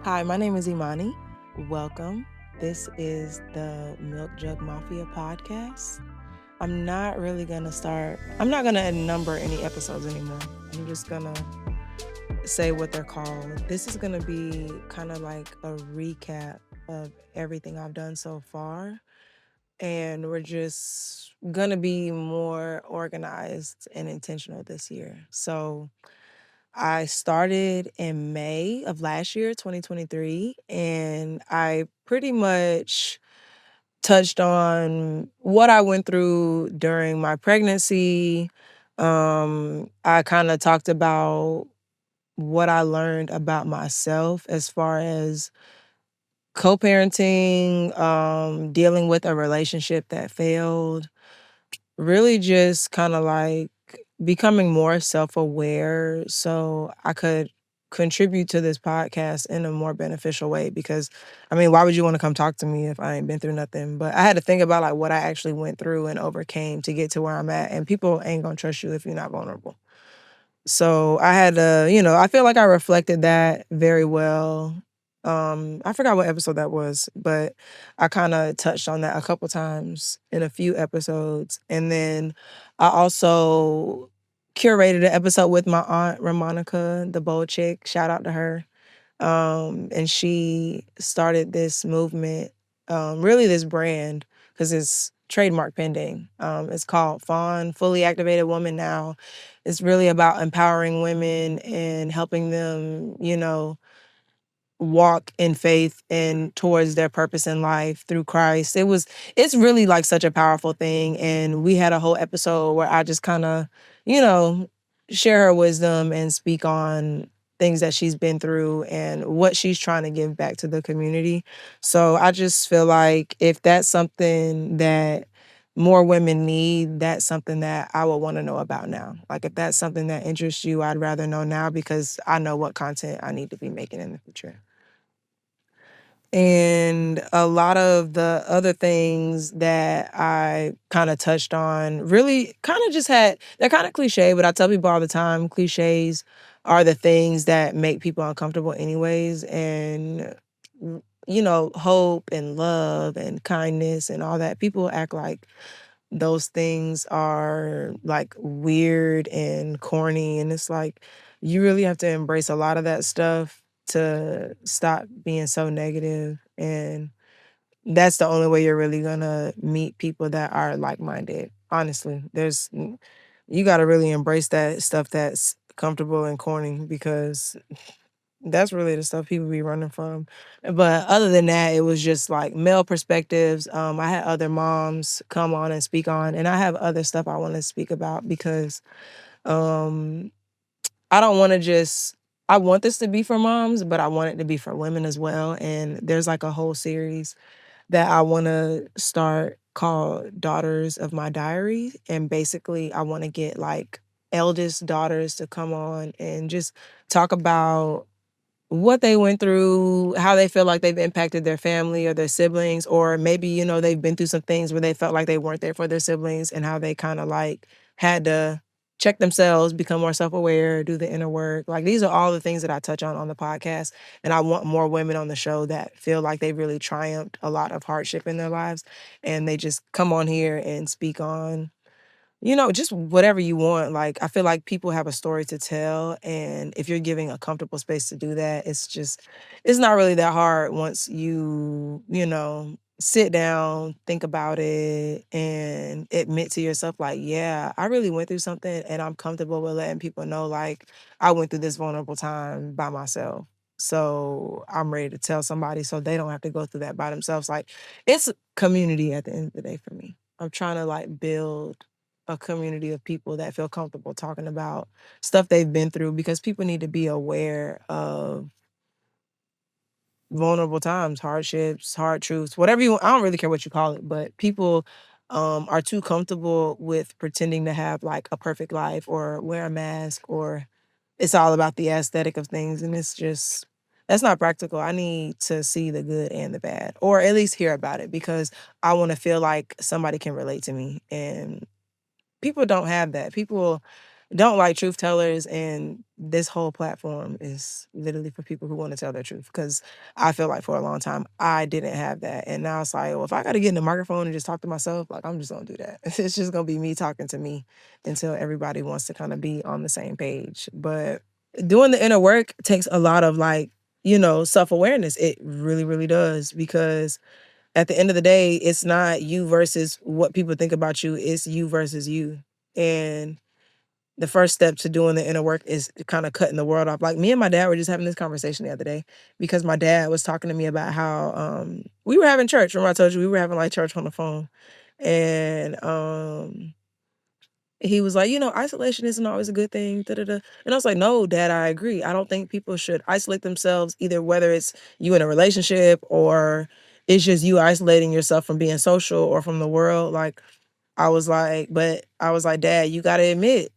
Hi, my name is Imani. Welcome. This is the Milk Jug Mafia podcast. I'm not gonna number any episodes anymore. I'm just gonna say what they're called. This is gonna be kind of like a recap of everything I've done so far. And we're just gonna be more organized and intentional this year. So, I started in May of last year, 2023, and I pretty much touched on what I went through during my pregnancy. I kind of talked about what I learned about myself as far as co-parenting, dealing with a relationship that failed, really just kind of like becoming more self-aware so I could contribute to this podcast in a more beneficial way because I mean, why would you want to come talk to me if I ain't been through nothing? But I had to think about like what I actually went through and overcame to get to where I'm at, and people ain't gonna trust you if you're not vulnerable. So I had to, I feel like I reflected that very well. I forgot what episode that was, but I kind of touched on that a couple times in a few episodes. And then I also curated an episode with my aunt Ramonica, the bold chick. Shout out to her. And she started this movement, really this brand, because it's trademark pending. It's called FAWN, Fully Activated Woman Now. It's really about empowering women and helping them, walk in faith and towards their purpose in life through Christ. It's really like such a powerful thing. And we had a whole episode where I just kind of, you know, share her wisdom and speak on things that she's been through and what she's trying to give back to the community. So I just feel like if that's something that more women need, that's something that I would want to know about now. Like if that's something that interests you, I'd rather know now because I know what content I need to be making in the future. And a lot of the other things that I kind of touched on really kind of just they're kind of cliche, but I tell people all the time cliches are the things that make people uncomfortable, anyways. And, hope and love and kindness and all that. People act like those things are like weird and corny. And it's like, you really have to embrace a lot of that stuff to stop being so negative. And that's the only way you're really gonna meet people that are like-minded. Honestly, you got to really embrace that stuff that's comfortable and corny because that's really the stuff people be running from. But other than that, it was just like male perspectives. I had other moms come on and speak on, and I have other stuff I want to speak about because um, I don't want to just. I want this to be for moms, but I want it to be for women as well. And there's like a whole series that I want to start called Daughters of My Diary. And basically, I want to get like eldest daughters to come on and just talk about what they went through, how they feel like they've impacted their family or their siblings, or maybe, they've been through some things where they felt like they weren't there for their siblings and how they kind of like had to check themselves, become more self-aware, do the inner work. Like these are all the things that I touch on the podcast. And I want more women on the show that feel like they really triumphed a lot of hardship in their lives. And they just come on here and speak on just whatever you want. Like, I feel like people have a story to tell. And if you're giving a comfortable space to do that, it's not really that hard once sit down, think about it, and admit to yourself, like, yeah, I really went through something and I'm comfortable with letting people know, like, I went through this vulnerable time by myself. So I'm ready to tell somebody so they don't have to go through that by themselves. Like, it's community at the end of the day for me. I'm trying to like build a community of people that feel comfortable talking about stuff they've been through because people need to be aware of vulnerable times, hardships, hard truths, whatever you want. I don't really care what you call it, but people are too comfortable with pretending to have like a perfect life or wear a mask or it's all about the aesthetic of things. And it's just, that's not practical. I need to see the good and the bad, or at least hear about it because I want to feel like somebody can relate to me. And people don't have that. People don't like truth tellers, and this whole platform is literally for people who want to tell their truth. Because I feel like for a long time I didn't have that, and now it's like, well, if I got to get in the microphone and just talk to myself, like I'm just gonna do that. It's just gonna be me talking to me until everybody wants to kind of be on the same page. But doing the inner work takes a lot of like, self awareness. It really, really does, because at the end of the day, it's not you versus what people think about you. It's you versus you. And the first step to doing the inner work is kind of cutting the world off. Like me and my dad were just having this conversation the other day, because my dad was talking to me about how we were having church. Remember I told you we were having like church on the phone. And he was like, isolation isn't always a good thing. Da, da, da. And I was like, no, Dad, I agree. I don't think people should isolate themselves, either whether it's you in a relationship or it's just you isolating yourself from being social or from the world. Like I was like, Dad, you got to admit,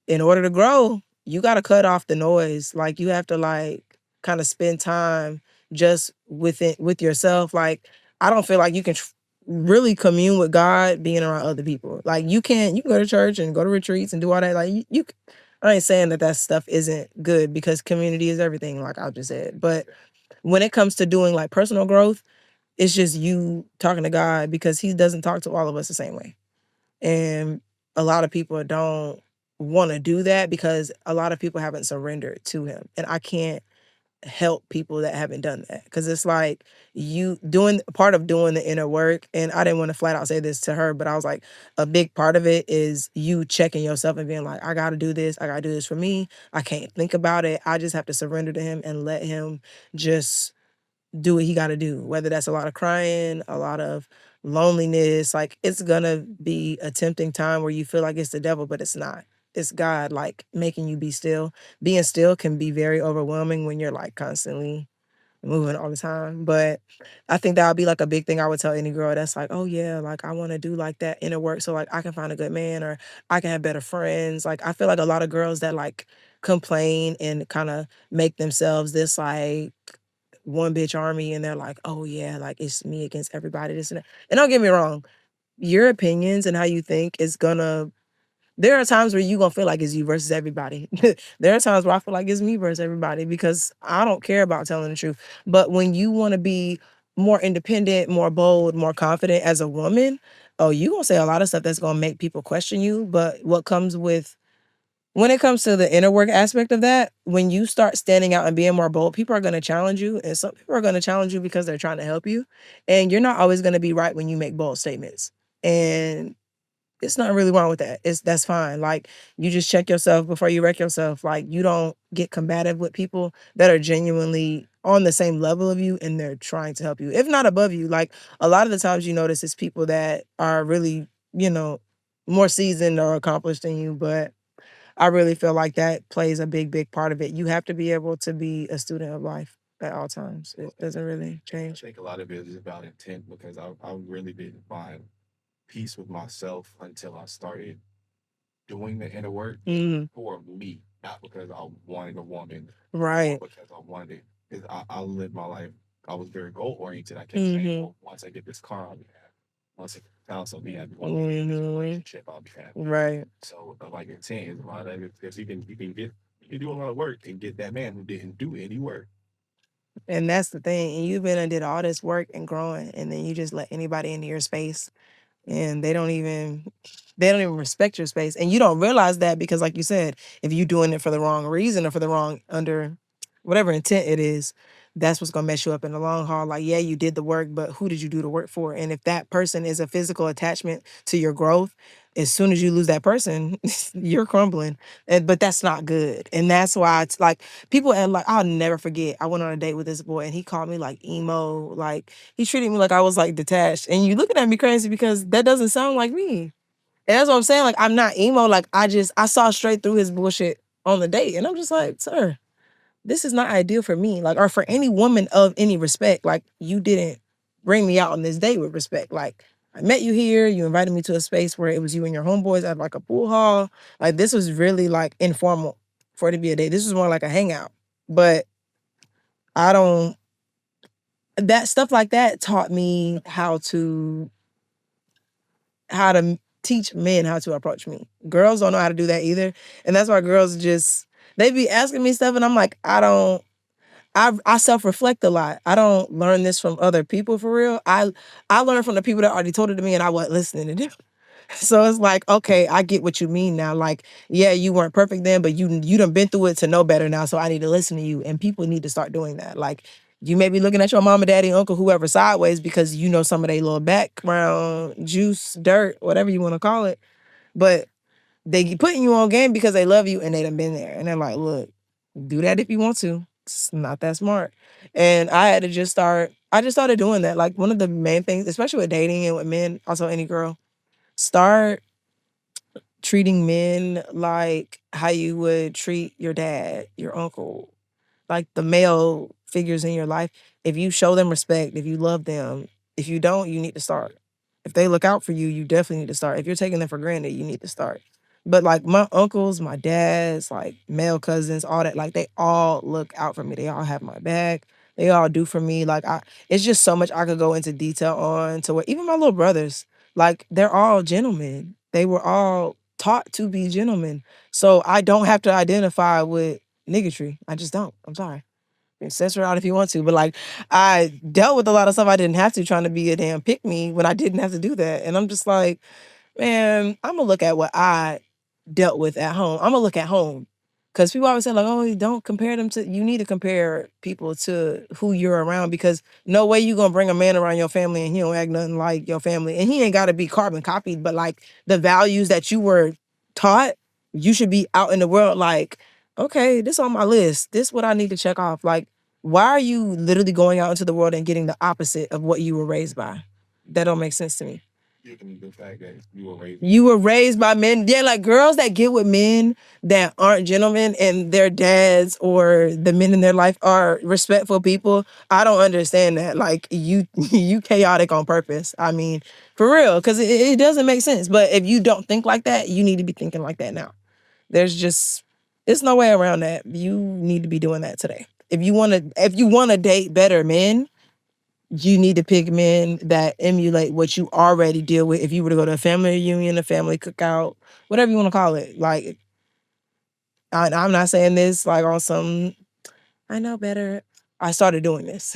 in order to grow, you got to cut off the noise. Like you have to like kind of spend time just with yourself. Like I don't feel like you can really commune with God being around other people. Like you can go to church and go to retreats and do all that. Like I ain't saying that stuff isn't good, because community is everything, like I just said. But when it comes to doing like personal growth, it's just you talking to God, because he doesn't talk to all of us the same way. And a lot of people don't want to do that because a lot of people haven't surrendered to him. And I can't help people that haven't done that, because it's like you doing part of doing the inner work. And I didn't want to flat out say this to her, but I was like, a big part of it is you checking yourself and being like, I got to do this. I got to do this for me. I can't think about it. I just have to surrender to him and let him just do what he got to do, whether that's a lot of crying, a lot of loneliness. Like it's gonna be a tempting time where you feel like it's the devil, but it's not. It's God, like making you be still. Being still can be very overwhelming when you're like constantly moving all the time. But I think that would be like a big thing I would tell any girl that's like, oh yeah, like I want to do like that inner work so like I can find a good man, or I can have better friends. Like I feel like a lot of girls that like complain and kind of make themselves this like one bitch army, and they're like, oh yeah, like it's me against everybody, this and that. And don't get me wrong, your opinions and how you think is gonna, there are times where you gonna feel like it's you versus everybody. There are times where I feel like it's me versus everybody, because I don't care about telling the truth. But when you want to be more independent, more bold, more confident as a woman, oh, you gonna say a lot of stuff that's gonna make people question you. But what comes with, when it comes to the inner work aspect of that, when you start standing out and being more bold, people are going to challenge you. And some people are going to challenge you because they're trying to help you. And you're not always going to be right when you make bold statements. And it's not really wrong with that. That's fine. Like you just check yourself before you wreck yourself. Like you don't get combative with people that are genuinely on the same level of you and they're trying to help you, if not above you. Like a lot of the times you notice it's people that are really, more seasoned or accomplished than you. But I really feel like that plays a big, big part of it. You have to be able to be a student of life at all times. It doesn't really I change. think a lot of it is about intent because I really didn't find peace with myself until I started doing the inner work Mhm. for me, not because I wanted a woman or Right. because I wanted it. Because I lived my life, I was very goal oriented. I kept saying, Mhm. well, once I get this car, I'll be happy. Once I found something happy, once I get this Mhm. relationship, I'll be happy. Right. So, like intent is a lot of it because you can do a lot of work and get that man who didn't do any work. And that's the thing. And you've been and did all this work and growing, and then you just let anybody into your space, and they don't even respect your space. And you don't realize that, because like you said, if you're doing it for the wrong reason or for the wrong under whatever intent it is, that's what's gonna mess you up in the long haul. Like, yeah, you did the work, but who did you do the work for? And if that person is a physical attachment to your growth, as soon as you lose that person, you're crumbling. But that's not good. And that's why it's like people, and like I'll never forget, I went on a date with this boy and he called me like emo, like he treated me like I was like detached. And you looking at me crazy because that doesn't sound like me. And that's what I'm saying. Like I'm not emo. Like I saw straight through his bullshit on the date. And I'm just like, sir, this is not ideal for me. Like, or for any woman of any respect. Like you didn't bring me out on this date with respect. Like I met you here. You invited me to a space where it was you and your homeboys at like a pool hall. Like this was really like informal for it to be a date. This was more like a hangout. But I don't, that stuff like that taught me how to teach men how to approach me. Girls don't know how to do that either. And that's why girls just, they be asking me stuff and I'm like, I self-reflect a lot. I don't learn this from other people for real. I learn from the people that already told it to me and I wasn't listening to them. So it's like, okay, I get what you mean now. Like, yeah, you weren't perfect then, but you done been through it to know better now. So I need to listen to you. And people need to start doing that. Like, you may be looking at your mama, daddy, uncle, whoever sideways because you know some of their little background, juice, dirt, whatever you want to call it. But they putting you on game because they love you and they done been there. And they're like, look, do that if you want to. It's not that smart. And I just started doing that. Like one of the main things, especially with dating and with men, also any girl, start treating men like how you would treat your dad, your uncle, like the male figures in your life. If you show them respect, if you love them, if you don't, you need to start. If they look out for you, you definitely need to start. If you're taking them for granted, you need to start. But like my uncles, my dads, like male cousins, all that, like they all look out for me. They all have my back. They all do for me. It's just so much I could go into detail on to where even my little brothers, like they're all gentlemen. They were all taught to be gentlemen. So I don't have to identify with niggatry. I just don't. I'm sorry. You can censor out if you want to, but like I dealt with a lot of stuff I didn't have to trying to be a damn pick me when I didn't have to do that. And I'm just like, man, I'm gonna look at what I dealt with at home. I'm gonna look at home. Cause people always say, like, oh, you don't compare them to you need to compare people to who you're around because no way you gonna bring a man around your family and he don't act nothing like your family. And he ain't gotta be carbon copied, but like the values that you were taught, you should be out in the world like, okay, this on my list. This what I need to check off. Like, why are you literally going out into the world and getting the opposite of what you were raised by? That don't make sense to me. Given the fact that You were raised by men. Yeah, like girls that get with men that aren't gentlemen and their dads or the men in their life are respectful people. I don't understand that. Like you chaotic on purpose. I mean, for real, because it doesn't make sense. But if you don't think like that, you need to be thinking like that now. It's no way around that. You need to be doing that today. If you wanna date better men, you need to pick men that emulate what you already deal with. If you were to go to a family reunion, a family cookout, whatever you want to call it. Like, I'm not saying this like on some, I know better. I started doing this.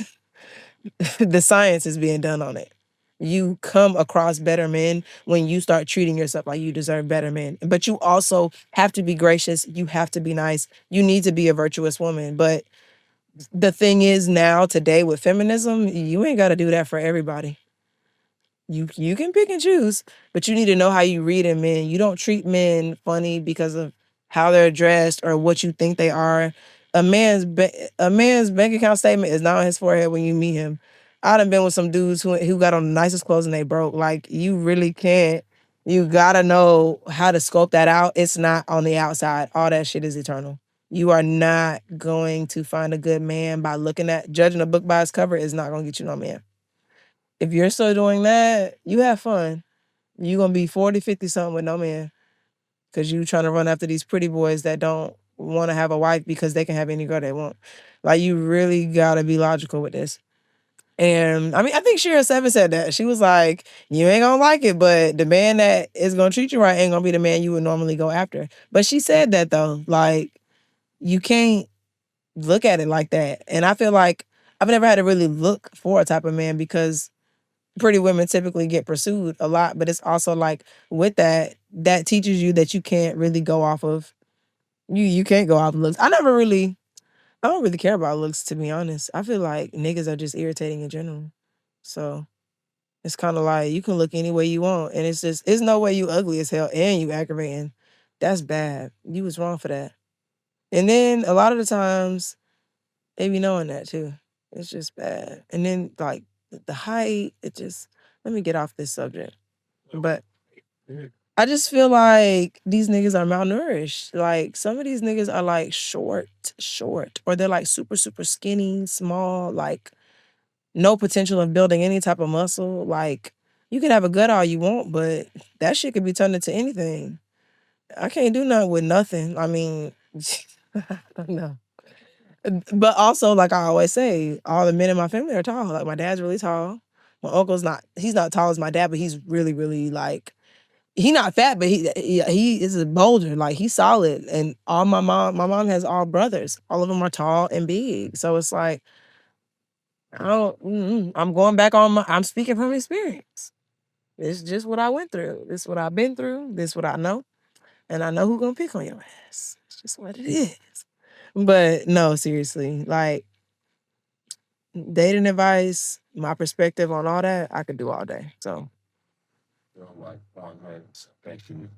The science is being done on it. You come across better men when you start treating yourself like you deserve better men. But you also have to be gracious. You have to be nice. You need to be a virtuous woman. But the thing is now, today with feminism, you ain't got to do that for everybody. You can pick and choose, but you need to know how you read in men. You don't treat men funny because of how they're dressed or what you think they are. A man's bank account statement is not on his forehead when you meet him. I done been with some dudes who got on the nicest clothes and they broke. Like you really can't. You gotta know how to scope that out. It's not on the outside. All that shit is eternal. You are not going to find a good man by judging a book by its cover is not gonna get you no man. If you're still doing that, you have fun. You gonna be 40, 50 something with no man. Cause you trying to run after these pretty boys that don't want to have a wife because they can have any girl they want. Like you really gotta be logical with this. And I mean, I think Shira Seven said that. She was like, you ain't gonna like it, but the man that is gonna treat you right ain't gonna be the man you would normally go after. But she said that though, like, you can't look at it like that. And I feel like I've never had to really look for a type of man because pretty women typically get pursued a lot, but it's also like with that teaches you that you can't really go off of you can't go off of looks. I don't really care about looks to be honest. I feel like niggas are just irritating in general. So it's kind of like you can look any way you want and it's no way you ugly as hell and you aggravating. That's bad. You was wrong for that. And then a lot of the times they be knowing that too. It's just bad. And then like the height, let me get off this subject. But I just feel like these niggas are malnourished. Like some of these niggas are like short, or they're like super, super skinny, small, like no potential of building any type of muscle. Like you can have a gut all you want, but that shit could be turned into anything. I can't do nothing with nothing. I mean, I don't know. But also, like I always say, all the men in my family are tall. Like my dad's really tall. My uncle's not, he's not tall as my dad, but he's really, really like he not fat, but he is a boulder. Like he's solid. And all my mom has all brothers. All of them are tall and big. So it's like I don't. I'm going back on my. I'm speaking from experience. It's just what I went through. This is what I've been through. This is what I know, and I know who gonna pick on your ass. It's just what it is. But no, seriously, like dating advice, my perspective on all that, I could do all day. So, Like on hands. Thank you.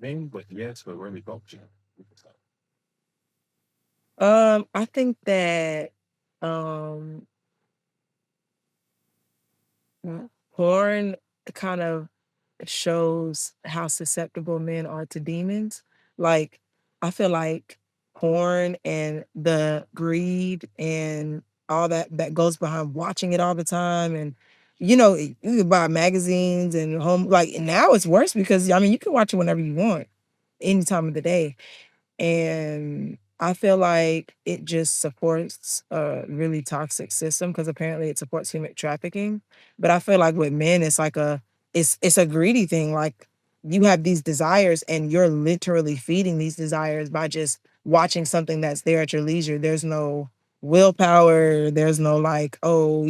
Name, but yes, but really focusing. I think that um porn kind of shows how susceptible men are to demons. Like, I feel like porn and the greed and all that goes behind watching it all the time and you can buy magazines and home like now it's worse because I mean you can watch it whenever you want, any time of the day. And I feel like it just supports a really toxic system because apparently it supports human trafficking. But I feel like with men, it's like it's a greedy thing. Like you have these desires and you're literally feeding these desires by just watching something that's there at your leisure. There's no willpower. There's no like, oh,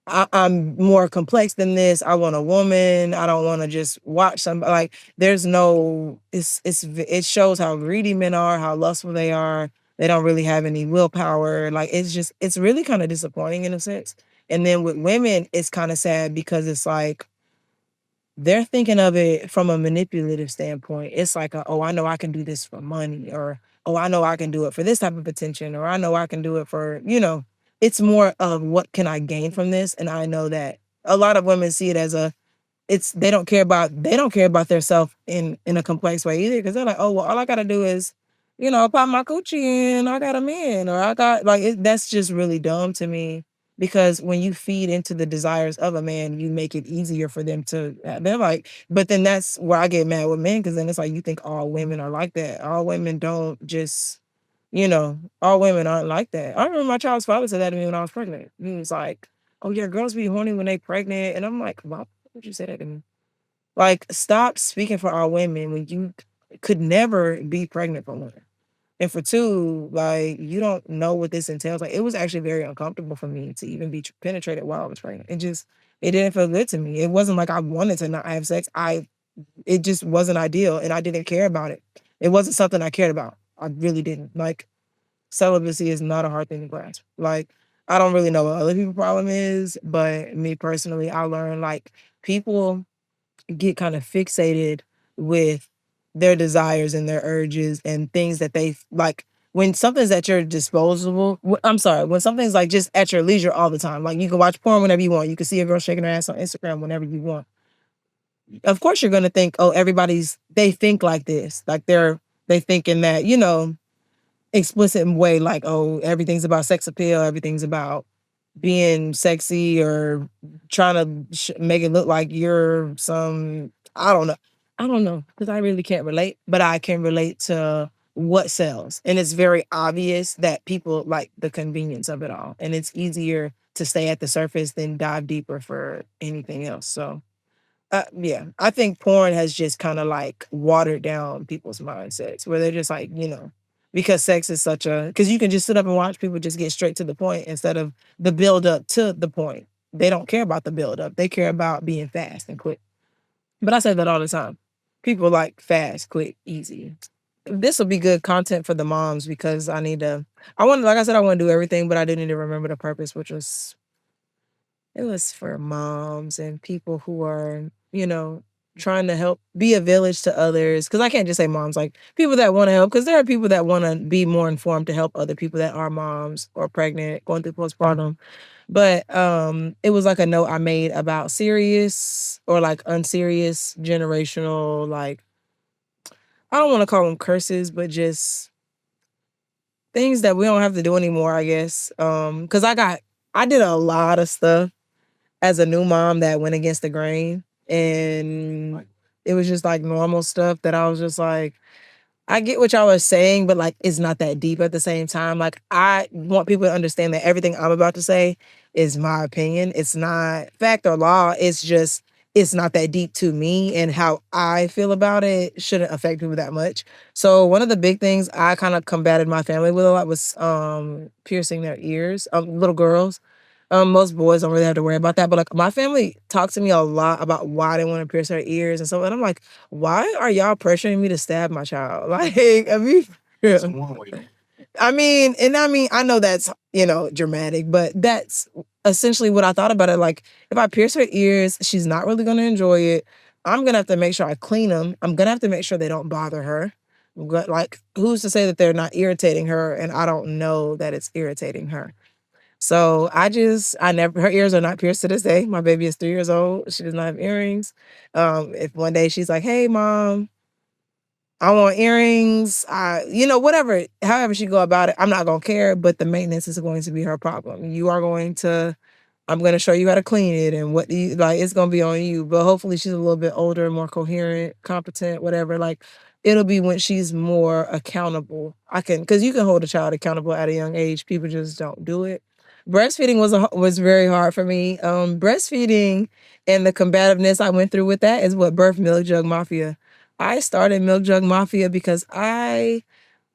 I'm more complex than this. I want a woman. I don't want to just watch somebody. Like there's no. It shows how greedy men are, how lustful they are. They don't really have any willpower. Like it's really kind of disappointing in a sense. And then with women, it's kind of sad because it's like they're thinking of it from a manipulative standpoint. It's like, oh, I know I can do this for money, or oh, I know I can do it for this type of attention, or I know I can do it for, it's more of what can I gain from this? And I know that a lot of women see it as it's they don't care about their self in a complex way either because they're like, oh well, all I gotta do is, pop my coochie and I got a man, or I got like that's just really dumb to me because when you feed into the desires of a man, you make it easier for them to. They're like, but then that's where I get mad with men because then it's like you think all women are like that. All women don't just all women aren't like that. I remember my child's father said that to me when I was pregnant. He was like, "Oh yeah, girls be horny when they pregnant," and I'm like, "Why would you say that to me?" Like, stop speaking for our women when you could never be pregnant for one. And for two, like you don't know what this entails. Like it was actually very uncomfortable for me to even be penetrated while I was pregnant. It didn't feel good to me. It wasn't like I wanted to not have sex. It just wasn't ideal, and I didn't care about it. It wasn't something I cared about. I really didn't. Like celibacy is not a hard thing to grasp. Like I don't really know what other people's problem is, but me personally, I learned like people get kind of fixated with their desires and their urges and things that they like when something's at your disposable. I'm sorry, when something's like just at your leisure all the time. Like you can watch porn whenever you want. You can see a girl shaking her ass on Instagram whenever you want. Of course you're gonna think, oh, they think like this. Like they think in that, explicit way, like, oh, everything's about sex appeal, everything's about being sexy or trying to make it look like you're some, I don't know. I don't know because I really can't relate, but I can relate to what sells. And it's very obvious that people like the convenience of it all. And it's easier to stay at the surface than dive deeper for anything else. So yeah, I think porn has just kind of like watered down people's mindsets where they're just like, because sex is because you can just sit up and watch people just get straight to the point instead of the build up to the point. They don't care about the build up. They care about being fast and quick. But I say that all the time. People like fast, quick, easy. This will be good content for the moms because like I said, I want to do everything, but I didn't even remember the purpose, which was it was for moms and people who are, trying to help be a village to others. Cause I can't just say moms, like people that want to help, because there are people that want to be more informed to help other people that are moms or pregnant, going through postpartum. But it was like a note I made about serious or like unserious generational, like I don't want to call them curses, but just things that we don't have to do anymore, I guess. Cause I did a lot of stuff as a new mom that went against the grain. And it was just like normal stuff that I was just like, I get what y'all are saying, but like it's not that deep at the same time. Like I want people to understand that everything I'm about to say is my opinion. It's not fact or law. it's not that deep to me, and how I feel about it shouldn't affect people that much. So one of the big things I kind of combated my family with a lot was piercing their ears. Little girls. Most boys don't really have to worry about that, but like my family talked to me a lot about why they want to pierce their ears and so. And I'm like, why are y'all pressuring me to stab my child? Like, I mean, That's yeah. one way. I know that's, dramatic, but that's essentially what I thought about it. Like, if I pierce her ears, she's not really going to enjoy it. I'm going to have to make sure I clean them. I'm going to have to make sure they don't bother her. Like, who's to say that they're not irritating her and I don't know that it's irritating her? So I never, her ears are not pierced to this day. My baby is 3 years old. She does not have earrings. If one day she's like, hey, mom, I want earrings. Whatever, however she go about it, I'm not gonna care. But the maintenance is going to be her problem. I'm gonna show you how to clean it and what you like. It's gonna be on you. But hopefully she's a little bit older, more coherent, competent, whatever. Like it'll be when she's more accountable. Because you can hold a child accountable at a young age. People just don't do it. Breastfeeding was very hard for me. Breastfeeding and the combativeness I went through with that is what birthed Milk Jug Mafia. I started Milk Jug Mafia because I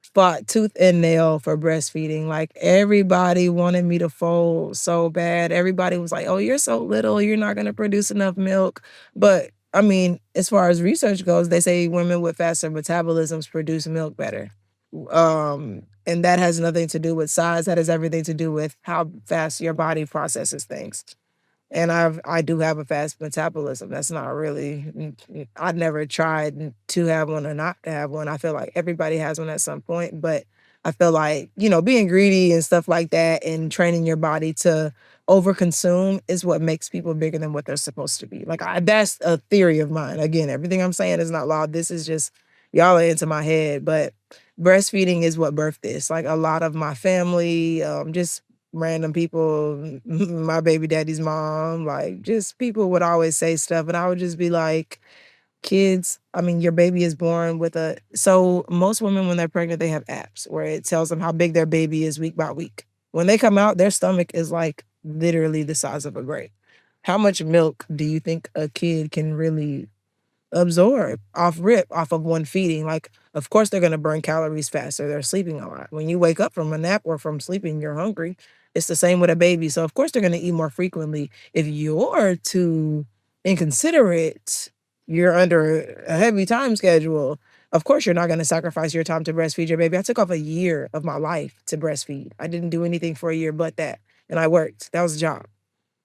fought tooth and nail for breastfeeding. Like everybody wanted me to fold so bad. Everybody was like, "Oh, you're so little, you're not going to produce enough milk." But I mean, as far as research goes, they say women with faster metabolisms produce milk better. And that has nothing to do with size. That has everything to do with how fast your body processes things. And I do have a fast metabolism. That's not really I've never tried to have one or not to have one. I feel like everybody has one at some point, but I feel like, being greedy and stuff like that and training your body to overconsume is what makes people bigger than what they're supposed to be. Like that's a theory of mine. Again, everything I'm saying is not law. This is just y'all are into my head, but breastfeeding is what birthed this. Like a lot of my family, just random people, my baby daddy's mom, like just people would always say stuff, and I would just be like, kids, I mean, your baby is born with so most women when they're pregnant, they have apps where it tells them how big their baby is week by week. When they come out, their stomach is like literally the size of a grape. How much milk do you think a kid can really absorb off of one feeding? Like, of course they're gonna burn calories faster. They're sleeping a lot. When you wake up from a nap or from sleeping, you're hungry. It's the same with a baby. So of course they're gonna eat more frequently. If you're too inconsiderate, you're under a heavy time schedule. Of course you're not gonna sacrifice your time to breastfeed your baby. I took off a year of my life to breastfeed. I didn't do anything for a year but that. And I worked. That was a job.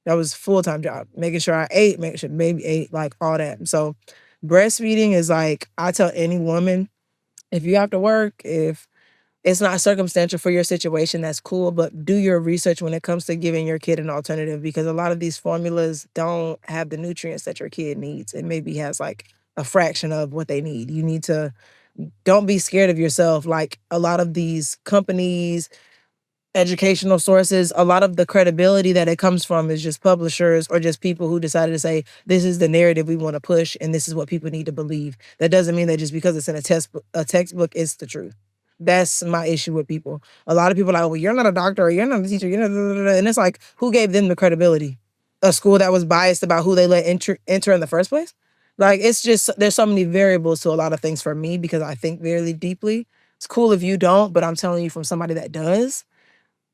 That was a full-time job. Making sure I ate, making sure baby ate, like all that. So breastfeeding is like, I tell any woman, if you have to work, if it's not circumstantial for your situation, that's cool, but do your research when it comes to giving your kid an alternative, because a lot of these formulas don't have the nutrients that your kid needs. It maybe has like a fraction of what they need. You need to don't be scared of yourself. Like a lot of these companies, educational sources, a lot of the credibility that it comes from is just publishers or just people who decided to say, this is the narrative we want to push and this is what people need to believe. That doesn't mean that just because it's in a textbook, it's the truth. That's my issue with people. A lot of people are like, well, you're not a doctor or you're not a teacher, you're not, and it's like, who gave them the credibility? A school that was biased about who they let enter in the first place? Like, it's just, there's so many variables to a lot of things for me because I think very deeply. It's cool if you don't, but I'm telling you from somebody that does,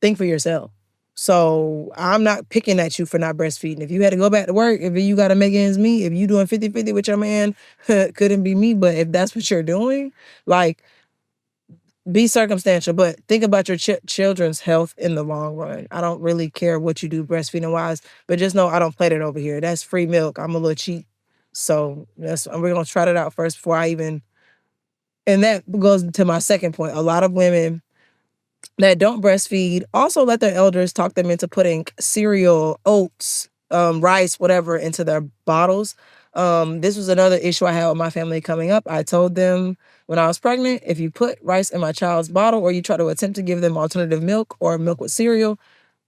think for yourself. So I'm not picking at you for not breastfeeding. If you had to go back to work, if you got to make ends meet, if you doing 50-50 with your man, couldn't be me. But if that's what you're doing, like, be circumstantial, but think about your children's health in the long run. I don't really care what you do breastfeeding wise, but just know I don't play that over here. That's free milk. I'm a little cheap. So we're going to try that out first before I even, and that goes to my second point. A lot of women that don't breastfeed also let their elders talk them into putting cereal, oats, rice, whatever, into their bottles. This was another issue I had with my family coming up. I told them when I was pregnant, if you put rice in my child's bottle or you try to attempt to give them alternative milk or milk with cereal,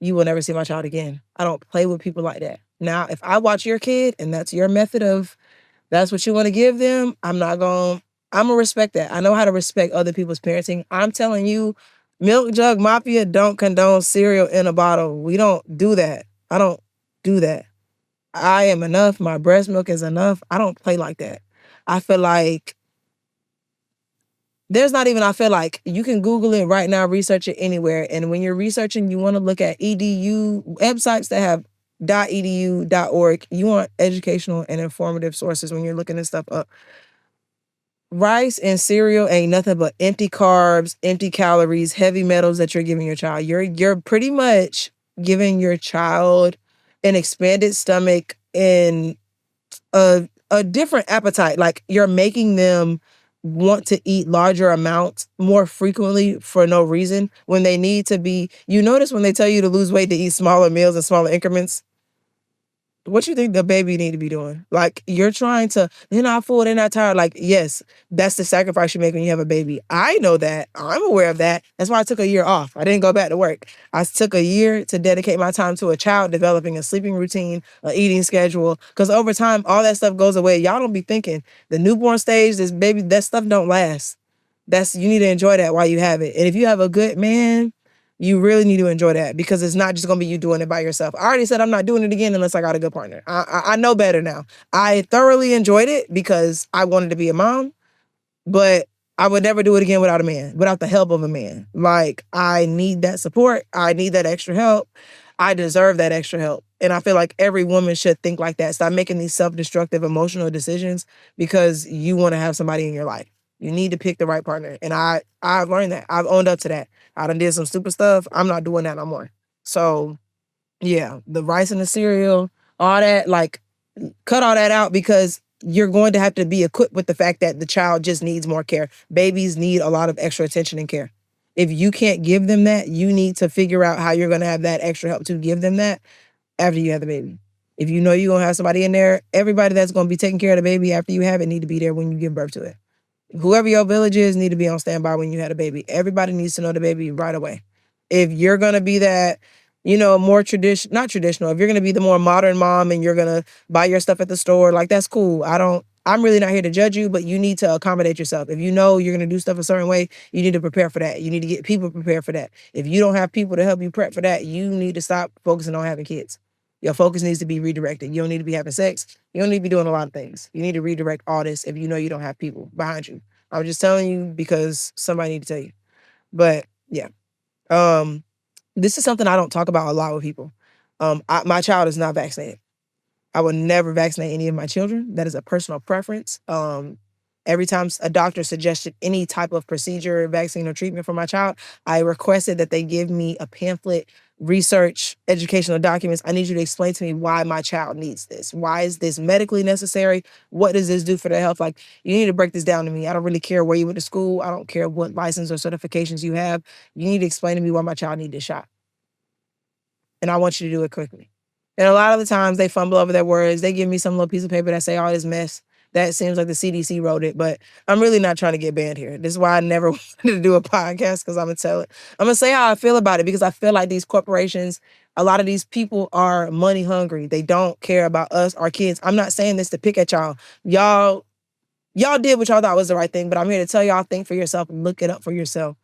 you will never see my child again. I don't play with people like that. Now, if I watch your kid and that's your method of that's what you want to give them, I'm gonna respect that. I know how to respect other people's parenting. I'm telling you, Milk Jug Mafia don't condone cereal in a bottle. We don't do that. I don't do that. I am enough. My breast milk is enough. I don't play like that. I feel like there's not even, I feel like you can Google it right now, research it anywhere. And when you're researching, you want to look at edu websites that have .edu, .org. You want educational and informative sources when you're looking this stuff up. Rice and cereal ain't nothing but empty carbs, empty calories, heavy metals that you're giving your child. You're pretty much giving your child an expanded stomach and a different appetite. Like you're making them want to eat larger amounts more frequently for no reason when they need to be. You notice when they tell you to lose weight to eat smaller meals and smaller increments, what you think the baby need to be doing? Like you're trying to, they're not full, they're not tired. Like, yes, that's the sacrifice you make when you have a baby. I know that. I'm aware of that. That's why I took a year off. I didn't go back to work. I took a year to dedicate my time to a child, developing a sleeping routine, an eating schedule. Because over time, all that stuff goes away. Y'all don't be thinking the newborn stage, this baby, that stuff don't last. You need to enjoy that while you have it. And if you have a good man, you really need to enjoy that because it's not just gonna be you doing it by yourself. I already said I'm not doing it again unless I got a good partner. I know better now. I thoroughly enjoyed it because I wanted to be a mom, but I would never do it again without a man, without the help of a man. Like I need that support. I need that extra help. I deserve that extra help. And I feel like every woman should think like that. Stop making these self-destructive emotional decisions because you want to have somebody in your life. You need to pick the right partner. And I've learned that. I've owned up to that. I done did some stupid stuff. I'm not doing that no more. So yeah, the rice and the cereal, all that, like cut all that out because you're going to have to be equipped with the fact that the child just needs more care. Babies need a lot of extra attention and care. If you can't give them that, you need to figure out how you're going to have that extra help to give them that after you have the baby. If you know you're going to have somebody in there, everybody that's going to be taking care of the baby after you have it need to be there when you give birth to it. Whoever your village is need to be on standby when you had a baby. Everybody needs to know the baby right away. If you're gonna be that, more not traditional. If you're gonna be the more modern mom and you're gonna buy your stuff at the store, like that's cool. I'm really not here to judge you, but you need to accommodate yourself. If you know you're gonna do stuff a certain way, you need to prepare for that. You need to get people prepared for that. If you don't have people to help you prep for that, you need to stop focusing on having kids. Your focus needs to be redirected. You don't need to be having sex. You don't need to be doing a lot of things. You need to redirect all this if you know you don't have people behind you. I'm just telling you because somebody need to tell you. But yeah, um, this is something I don't talk about a lot with people. My child is not vaccinated. I will never vaccinate any of my children. That is a personal preference. Every time a doctor suggested any type of procedure, vaccine, or treatment for my child, I requested that they give me a pamphlet, research, educational documents. I need you to explain to me why my child needs this. Why is this medically necessary? What does this do for their health? Like, you need to break this down to me. I don't really care where you went to school. I don't care what license or certifications you have. You need to explain to me why my child needs this shot. And I want you to do it quickly. And a lot of the times they fumble over their words. They give me some little piece of paper that say all this mess. That seems like the CDC wrote it, but I'm really not trying to get banned here. This is why I never wanted to do a podcast because I'm gonna tell it. I'm gonna say how I feel about it because I feel like these corporations, a lot of these people are money hungry. They don't care about us, our kids. I'm not saying this to pick at y'all. Y'all did what y'all thought was the right thing, but I'm here to tell y'all, think for yourself and look it up for yourself.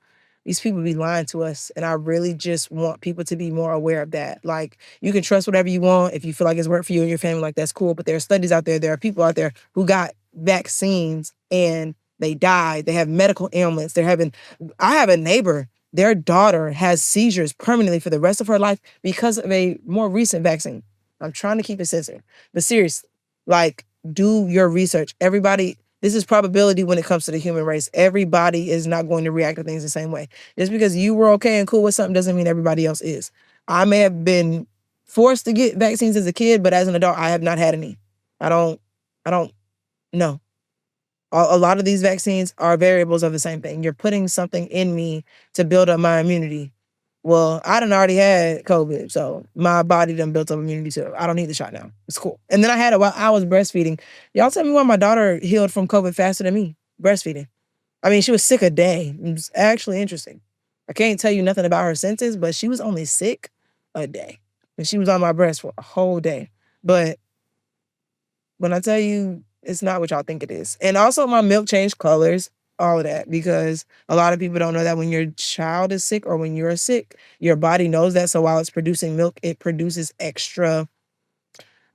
These people be lying to us, and I really just want people to be more aware of that. Like, you can trust whatever you want. If you feel like it's worked for you and your family, like, that's cool. But there are studies out there. There are people out there who got vaccines and they died. They have medical ailments. I have a neighbor, their daughter has seizures permanently for the rest of her life because of a more recent vaccine. I'm trying to keep it censored. But seriously, like, do your research. Everybody, this is probability when it comes to the human race. Everybody is not going to react to things the same way. Just because you were okay and cool with something doesn't mean everybody else is. I may have been forced to get vaccines as a kid, but as an adult, I have not had any. I don't know. A lot of these vaccines are variables of the same thing. You're putting something in me to build up my immunity. Well, I done already had COVID, so my body done built up immunity too. I don't need the shot now. It's cool. And then I had it while I was breastfeeding. Y'all tell me why my daughter healed from COVID faster than me, breastfeeding. I mean, she was sick a day. It was actually interesting. I can't tell you nothing about her symptoms, but she was only sick a day. And she was on my breast for a whole day. But when I tell you, it's not what y'all think it is. And also my milk changed colors, all of that, because a lot of people don't know that when your child is sick or when you're sick, your body knows that. So while it's producing milk, it produces extra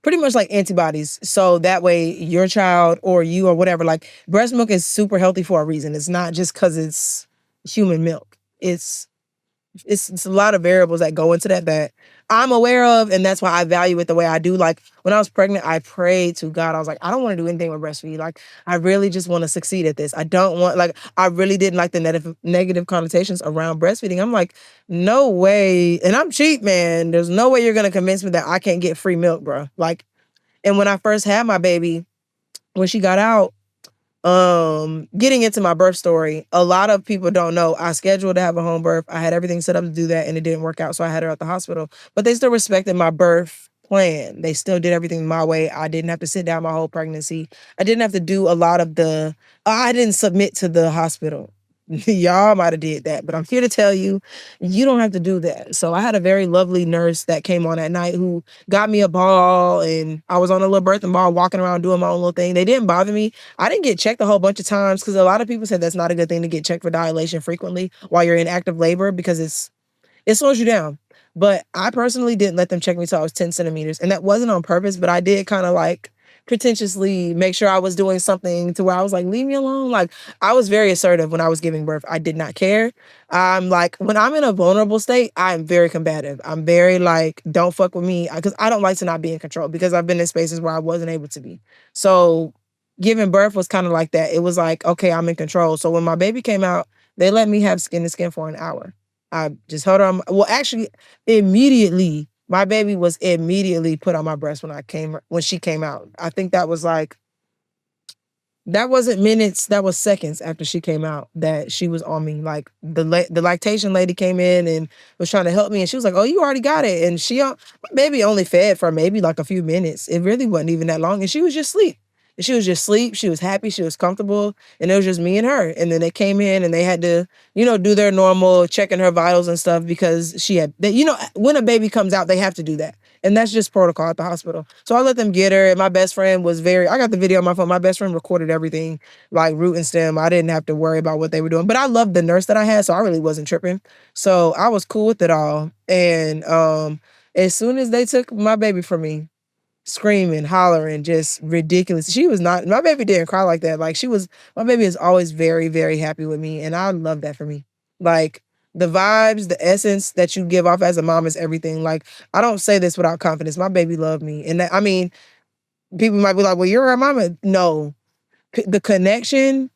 pretty much like antibodies. So that way your child or you or whatever, like breast milk is super healthy for a reason. It's not just because it's human milk. It's a lot of variables that go into that that I'm aware of, and that's why I value it the way I do. Like when I was pregnant, I prayed to God. I was like, I don't want to do anything with breastfeed. Like I really just want to succeed at this. I don't want like I really didn't like the negative connotations around breastfeeding. I'm like, no way. And I'm cheap, man. There's no way you're gonna convince me that I can't get free milk, bro. Like, and when I first had my baby, when she got out, getting into my birth story, a lot of people don't know I scheduled to have a home birth. I had everything set up to do that and it didn't work out, so I had her at the hospital, but they still respected my birth plan. They still did everything my way. I didn't have to sit down my whole pregnancy. I didn't have to do a lot of the I didn't submit to the hospital. Y'all might have did that, but I'm here to tell you, you don't have to do that. So I had a very lovely nurse that came on at night who got me a ball, and I was on a little birthing ball walking around doing my own little thing. They didn't bother me. I didn't get checked a whole bunch of times because a lot of people said that's not a good thing to get checked for dilation frequently while you're in active labor because it slows you down. But I personally didn't let them check me till I was 10 centimeters. And that wasn't on purpose, but I did kind of like pretentiously make sure I was doing something to where I was like, leave me alone. Like I was very assertive when I was giving birth. I did not care. I'm like, when I'm in a vulnerable state, I'm very combative. I'm very like, don't fuck with me. Because I don't like to not be in control because I've been in spaces where I wasn't able to be. So giving birth was kind of like that. It was like, okay, I'm in control. So when my baby came out, they let me have skin to skin for an hour. I just held her on. Well, actually, immediately, my baby was immediately put on my breast when she came out. I think that was like that wasn't minutes, that was seconds after she came out that she was on me. Like the lactation lady came in and was trying to help me, and she was like, "Oh, you already got it." And my baby only fed for maybe like a few minutes. It really wasn't even that long, and she was just asleep. And she was just asleep. She was happy. She was comfortable, and it was just me and her. And then they came in and they had to, do their normal checking her vitals and stuff because when a baby comes out, they have to do that. And that's just protocol at the hospital. So I let them get her. And my best friend I got the video on my phone. My best friend recorded everything, like root and stem. I didn't have to worry about what they were doing. But I loved the nurse that I had, so I really wasn't tripping. So I was cool with it all. And as soon as they took my baby from me, screaming, hollering, just ridiculous. My baby didn't cry like that. My baby is always very, very happy with me. And I love that for me. Like the vibes, the essence that you give off as a mom is everything. Like I don't say this without confidence. My baby loved me. And I mean, people might be like, well, you're her mama. No, the connection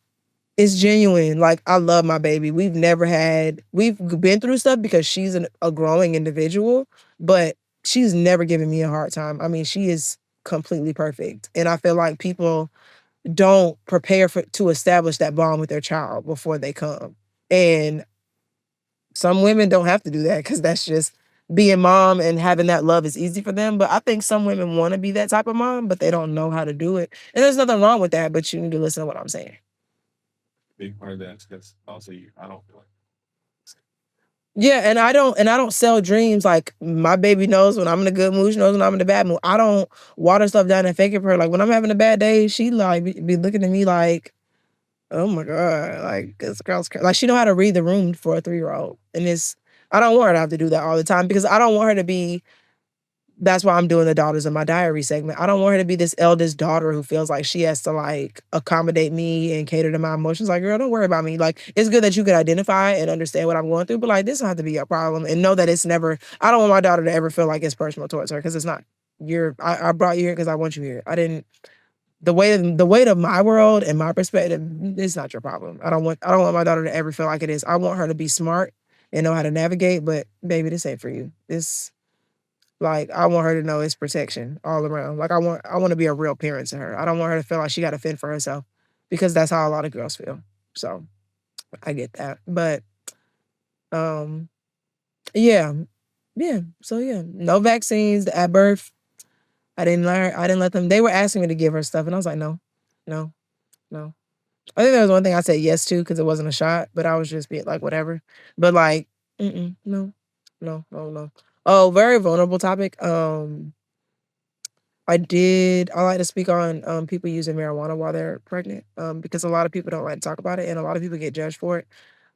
is genuine. Like I love my baby. We've been through stuff because she's a growing individual, but she's never given me a hard time. I mean, she is completely perfect. And I feel like people don't prepare to establish that bond with their child before they come. And some women don't have to do that because that's just being mom, and having that love is easy for them. But I think some women want to be that type of mom, but they don't know how to do it. And there's nothing wrong with that, but you need to listen to what I'm saying. Big part of that because also I don't feel like Yeah, and I don't sell dreams. Like my baby knows when I'm in a good mood, she knows when I'm in a bad mood. I don't water stuff down and fake it for her. Like when I'm having a bad day, she like be looking at me like, oh my God, like this girl's like she know how to read the room for a 3-year-old. And I don't want her to have to do that all the time because I don't want her to be that's why I'm doing the Daughters of My Diary segment. I don't want her to be this eldest daughter who feels like she has to like accommodate me and cater to my emotions. Like, girl, don't worry about me. Like, it's good that you can identify and understand what I'm going through, but like, this don't have to be your problem. And know that it's never, I don't want my daughter to ever feel like it's personal towards her because it's not. I brought you here because I want you here. I didn't, the weight of my world and my perspective, it's not your problem. I don't want my daughter to ever feel like it is. I want her to be smart and know how to navigate, but baby, this ain't for you. I want her to know it's protection all around. Like I want to be a real parent to her. I don't want her to feel like she got to fend for herself because that's how a lot of girls feel. So I get that. But um yeah. Yeah. So yeah, no vaccines at birth. I didn't let them. They were asking me to give her stuff and I was like, no. No. No. I think there was one thing I said yes to because it wasn't a shot, but I was just being like whatever. But like no. No, no, no. Oh, very vulnerable topic. I like to speak on people using marijuana while they're pregnant because a lot of people don't like to talk about it and a lot of people get judged for it.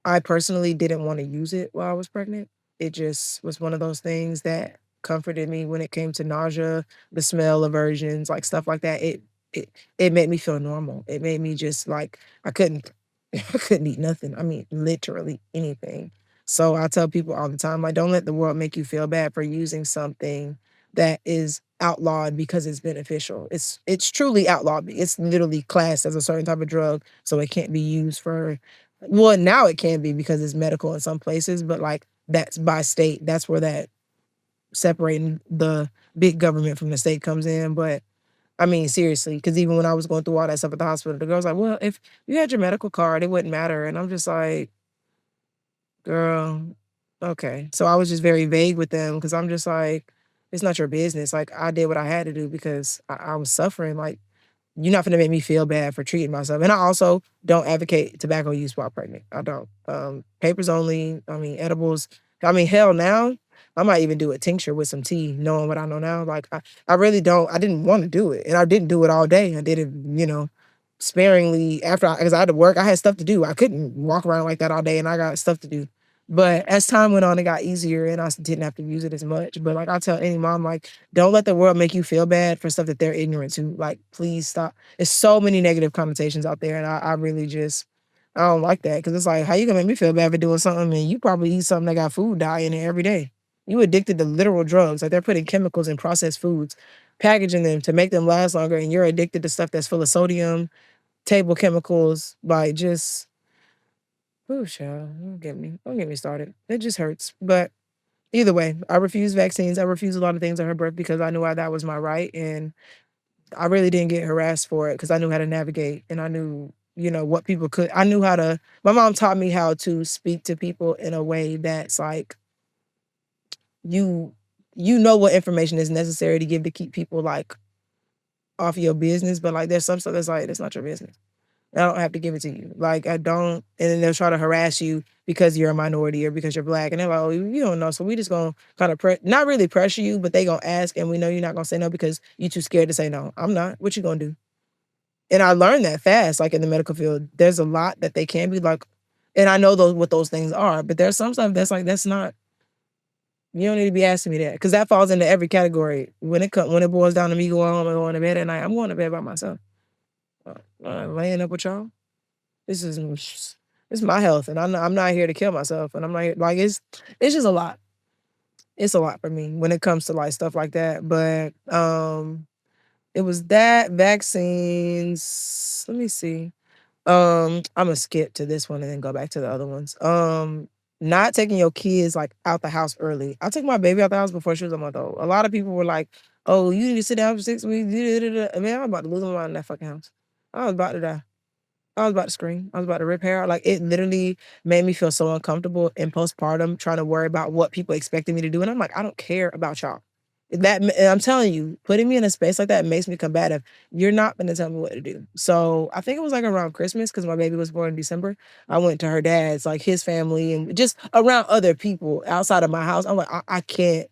I personally didn't want to use it while I was pregnant. It just was one of those things that comforted me when it came to nausea, the smell aversions, like stuff like that. It it made me feel normal. It made me just like I couldn't I couldn't eat nothing. I mean, literally anything. So I tell people all the time, like, don't let the world make you feel bad for using something that is outlawed because it's beneficial. It's truly outlawed. It's literally classed as a certain type of drug, so it can't be used for. Well, now it can be because it's medical in some places, but like that's by state. That's where that separating the big government from the state comes in. But I mean, seriously, because even when I was going through all that stuff at the hospital, the girl's like, "Well, if you had your medical card, it wouldn't matter." And I'm just like, "Girl, okay." So I was just very vague with them because I'm just like, "It's not your business." Like I did what I had to do because I was suffering. Like you're not gonna make me feel bad for treating myself. And I also don't advocate tobacco use while pregnant. I don't. Papers only. I mean, edibles. I mean, hell, now I might even do a tincture with some tea, knowing what I know now. Like I really don't. I didn't want to do it, and I didn't do it all day. I did it, sparingly after because I had to work. I had stuff to do. I couldn't walk around like that all day, and I got stuff to do. But as time went on, it got easier, and I didn't have to use it as much. But like I tell any mom, like don't let the world make you feel bad for stuff that they're ignorant to. Like, please stop. There's so many negative connotations out there, and I really just I don't like that because it's like, how you gonna make me feel bad for doing something and you probably eat something that got food dye in it every day. You addicted to literal drugs. Like they're putting chemicals in processed foods, packaging them to make them last longer, and you're addicted to stuff that's full of sodium, table chemicals, like just oh child, don't get me started. It just hurts. But either way, I refuse vaccines. I refuse a lot of things at her birth because I knew that was my right, and I really didn't get harassed for it because I knew how to navigate and I knew, what people could. I knew how to. My mom taught me how to speak to people in a way that's like you, what information is necessary to give to keep people like off your business, but like there's some stuff that's like it's not your business. I don't have to give it to you. Like I don't, and then they'll try to harass you because you're a minority or because you're black, and they're like, "Oh, you don't know." So we just gonna kind of not really pressure you, but they gonna ask, and we know you're not gonna say no because you too scared to say no. I'm not. What you gonna do? And I learned that fast. Like in the medical field, there's a lot that they can be like, and I know those what those things are, but there's some stuff that's like that's not. You don't need to be asking me that because that falls into every category. When it boils down to me going home and going to bed at night, I'm going to bed by myself. Laying up with y'all. This is it's my health, and I'm not here to kill myself, and I'm not like it's just a lot. It's a lot for me when it comes to like stuff like that. But it was that vaccines. Let me see. Imma skip to this one and then go back to the other ones. Not taking your kids like out the house early. I took my baby out the house before she was a month old. A lot of people were like, "Oh, you need to sit down for 6 weeks." Man, I was about to lose my mind in that fucking house. I was about to die. I was about to scream. I was about to rip hair out. Like it literally made me feel so uncomfortable in postpartum, trying to worry about what people expected me to do. And I'm like, I don't care about y'all. And I'm telling you, putting me in a space like that makes me combative. You're not gonna tell me what to do. So I think it was like around Christmas because my baby was born in December. I went to her dad's, like his family, and just around other people outside of my house. I'm like, I can't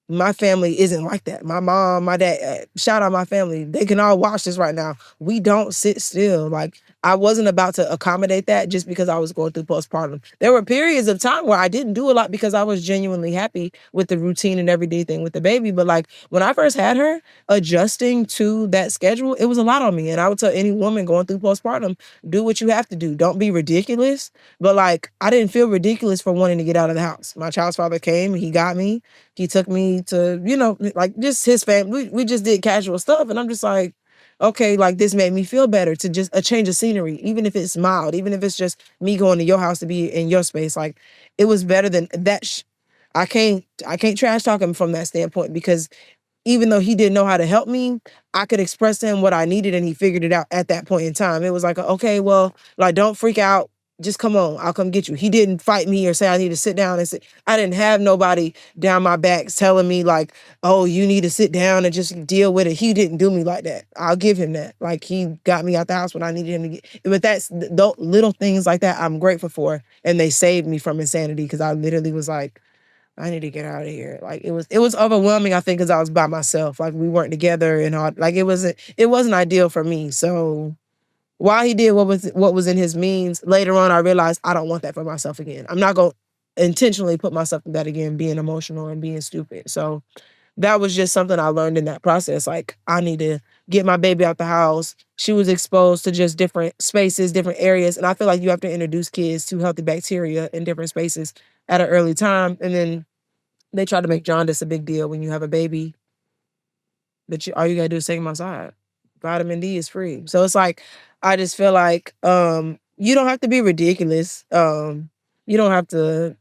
my family isn't like that. My mom, my dad, shout out my family. They can all watch this right now. We don't sit still. Like I wasn't about to accommodate that just because I was going through postpartum. There were periods of time where I didn't do a lot because I was genuinely happy with the routine and everyday thing with the baby. But like when I first had her, adjusting to that schedule, it was a lot on me. And I would tell any woman going through postpartum, do what you have to do. Don't be ridiculous. But like I didn't feel ridiculous for wanting to get out of the house. My child's father came, he got me. He took me to, like just his family. We just did casual stuff. And I'm just like, okay, like this made me feel better to just a change of scenery, even if it's mild, even if it's just me going to your house to be in your space. Like it was better than that. I can't trash talk him from that standpoint because even though he didn't know how to help me, I could express to him what I needed and he figured it out at that point in time. It was like, okay, well, like, don't freak out. Just come on, I'll come get you. He didn't fight me or say I need to sit down and sit. I didn't have nobody down my back telling me like, oh, you need to sit down and just deal with it. He didn't do me like that. I'll give him that. Like he got me out the house when I needed him to get. But that's little things like that I'm grateful for. And they saved me from insanity because I literally was like, I need to get out of here. Like it was overwhelming, I think, because I was by myself. Like we weren't together and all like it wasn't ideal for me. So while he did what was in his means, later on I realized I don't want that for myself again. I'm not going intentionally put myself through that again, being emotional and being stupid. So that was just something I learned in that process. Like, I need to get my baby out the house. She was exposed to just different spaces, different areas. And I feel like you have to introduce kids to healthy bacteria in different spaces at an early time. And then they try to make jaundice a big deal when you have a baby, but all you gotta do is take them outside. Vitamin D is free. So it's like, I just feel like you don't have to be ridiculous. You don't have to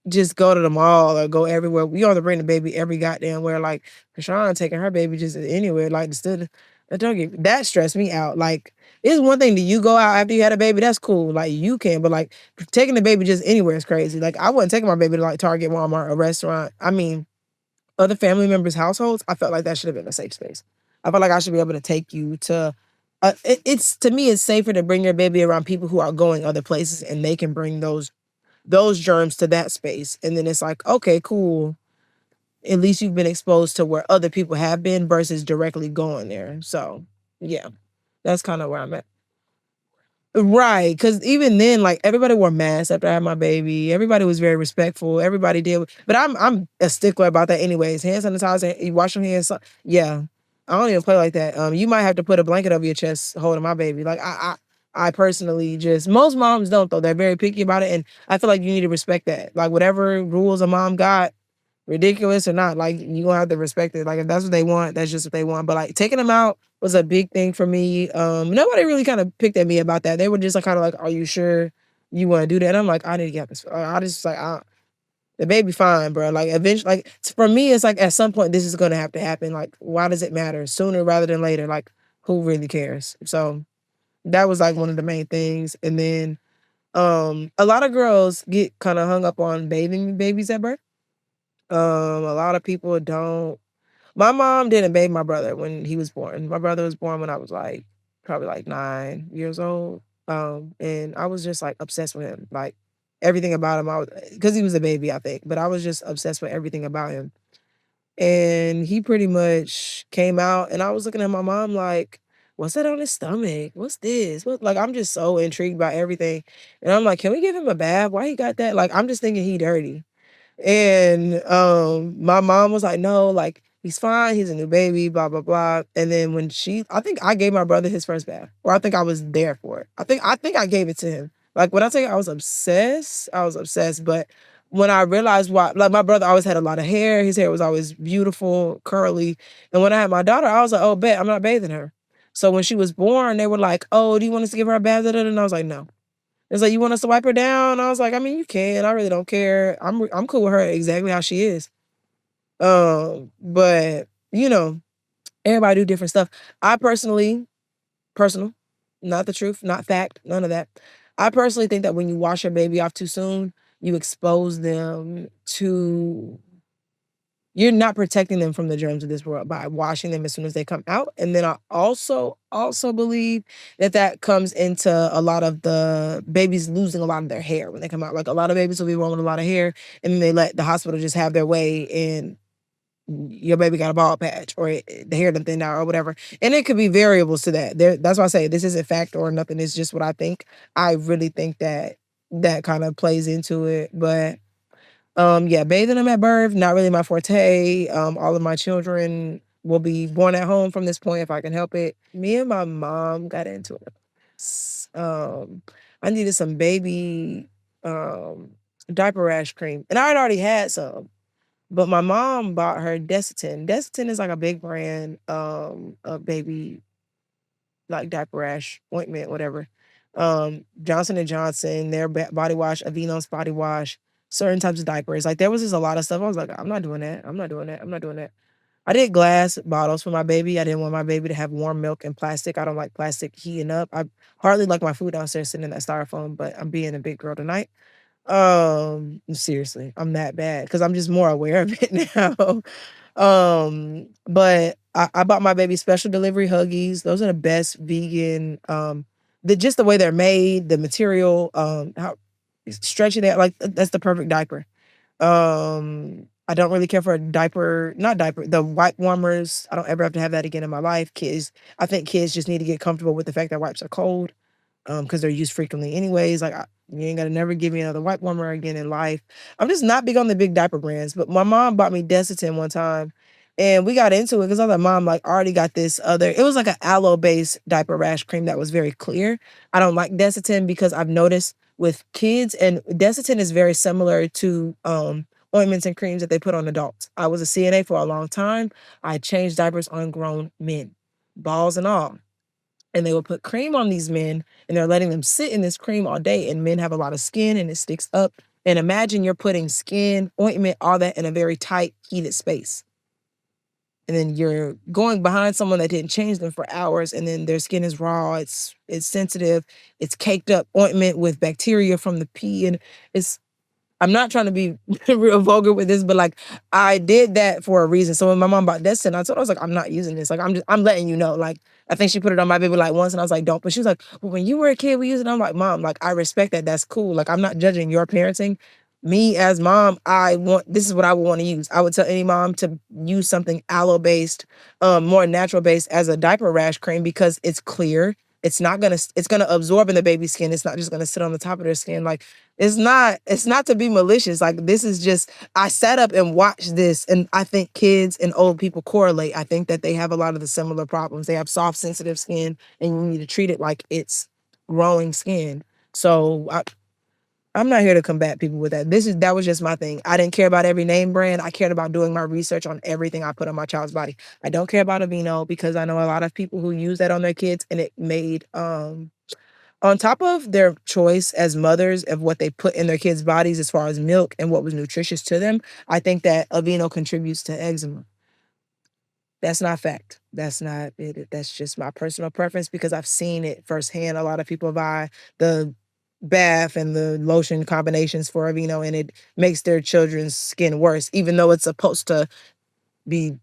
just go to the mall or go everywhere. We ought to bring the baby every goddamn where. Like Krishan taking her baby just anywhere. Like instead, don't get that stressed me out. Like it's one thing that you go out after you had a baby, that's cool. Like you can, but like taking the baby just anywhere is crazy. Like I wouldn't take my baby to like Target, Walmart, a restaurant. I mean, other family members' households. I felt like that should have been a safe space. I felt like I should be able to take you to. It's to me, it's safer to bring your baby around people who are going other places and they can bring those germs to that space. And then it's like, okay, cool. At least you've been exposed to where other people have been versus directly going there. So yeah, that's kind of where I'm at. Right, because even then, like everybody wore masks after I had my baby. Everybody was very respectful. Everybody did, but I'm a stickler about that, anyways. Hand sanitizer, you wash your hands. Yeah, I don't even play like that. You might have to put a blanket over your chest holding my baby. Like I personally just most moms don't though. They're very picky about it, and I feel like you need to respect that. Like whatever rules a mom got, ridiculous or not, like you gonna have to respect it. Like if that's what they want, that's just what they want. But like taking them out was a big thing for me. Nobody really kind of picked at me about that. They were just like kind of like, "Are you sure you want to do that?" And I'm like, "I need to get this." I just like, the baby fine, bro. Like eventually, like for me, it's like at some point this is gonna have to happen. Like, why does it matter? Sooner rather than later. Like, who really cares? So that was like one of the main things. And then a lot of girls get kind of hung up on bathing babies at birth. A lot of people don't. My mom didn't bathe my brother when he was born. My brother was born when I was like probably like 9 years old. And I was just like obsessed with him. Like everything about him, I was because he was a baby, I think. But I was just obsessed with everything about him. And he pretty much came out, and I was looking at my mom like, "What's that on his stomach? What's this?" What like I'm just so intrigued by everything. And I'm like, "Can we give him a bath? Why he got that?" Like I'm just thinking he dirty. And my mom was like, "No, like he's fine. He's a new baby, blah blah blah." And then when I think I gave my brother his first bath, or I think I was there for it. I think I gave it to him. Like when I tell you I was obsessed, I was obsessed. But when I realized why, like my brother always had a lot of hair. His hair was always beautiful, curly. And when I had my daughter, I was like, "Oh, bet I'm not bathing her." So when she was born, they were like, "Oh, do you want us to give her a bath?" And I was like, "No." It's like, "You want us to wipe her down?" I was like, "I mean, you can. I really don't care. I'm cool with her exactly how she is." But everybody do different stuff. I personally, personal, not the truth, not fact, none of that. I personally think that when you wash your baby off too soon, you expose them to you're not protecting them from the germs of this world by washing them as soon as they come out. And then I also believe that that comes into a lot of the babies losing a lot of their hair when they come out. Like a lot of babies will be born with a lot of hair, and then they let the hospital just have their way, and your baby got a bald patch or the hair done thinned out or whatever. And it could be variables to that. That's why I say this isn't fact or nothing. It's just what I think. I really think that that kind of plays into it. But yeah, bathing them at birth, not really my forte. All of my children will be born at home from this point if I can help it. Me and my mom got into it. I needed some baby um diaper rash cream. And I had already had some, but my mom bought her Desitin. Desitin is like a big brand of baby like diaper rash ointment, whatever. Johnson and Johnson, their body wash, Aveeno's body wash, certain types of diapers. Like there was just a lot of stuff. I was like, I'm not doing that. I'm not doing that. I'm not doing that. I did glass bottles for my baby. I didn't want my baby to have warm milk and plastic. I don't like plastic heating up. I hardly like my food downstairs sitting in that styrofoam, but I'm being a big girl tonight. Seriously, I'm that bad because I'm just more aware of it now. But I bought my baby special delivery Huggies. Those are the best vegan. Just the way they're made, the material, how stretchy they are, like that's the perfect diaper. I don't really care for a diaper, not diaper, the wipe warmers. I don't ever have to have that again in my life. I think kids just need to get comfortable with the fact that wipes are cold. because they're used frequently anyways. Like, you ain't gotta never give me another wipe warmer again in life. I'm just not big on the big diaper brands, but my mom bought me Desitin one time, and we got into it because I was like, "Mom, like, I already got this other." It was like an aloe-based diaper rash cream that was very clear. I don't like Desitin because I've noticed with kids, and Desitin is very similar to ointments and creams that they put on adults. I was a CNA for a long time. I changed diapers on grown men, balls and all, and they will put cream on these men, and they're letting them sit in this cream all day, and men have a lot of skin and it sticks up. And imagine you're putting skin, ointment, all that in a very tight, heated space. And then you're going behind someone that didn't change them for hours, and then their skin is raw, it's sensitive, it's caked up ointment with bacteria from the pee, and it's I'm not trying to be real vulgar with this, but like I did that for a reason. So when my mom bought Destin, I told her, I was like, I'm not using this. Like I'm letting you know. Like I think she put it on my baby like once, and I was like, don't. But she was like, well, when you were a kid, we used it. I'm like, Mom, like I respect that. That's cool. Like I'm not judging your parenting. Me as mom, this is what I would want to use. I would tell any mom to use something aloe based, more natural based as a diaper rash cream because it's clear. It's gonna absorb in the baby's skin. It's not just gonna sit on the top of their skin. Like it's not to be malicious. Like this is just I sat up and watched this, and I think kids and old people correlate. I think that they have a lot of the similar problems. They have soft, sensitive skin, and you need to treat it like it's growing skin. So I'm not here to combat people with that. That was just my thing. I didn't care about every name brand. I cared about doing my research on everything I put on my child's body. I don't care about Aveeno because I know a lot of people who use that on their kids, and it made on top of their choice as mothers of what they put in their kids' bodies as far as milk and what was nutritious to them, I think that Aveeno contributes to eczema. That's not fact. That's not it. That's just my personal preference because I've seen it firsthand. A lot of people buy the bath and the lotion combinations for Aveeno, and it makes their children's skin worse, even though it's supposed to be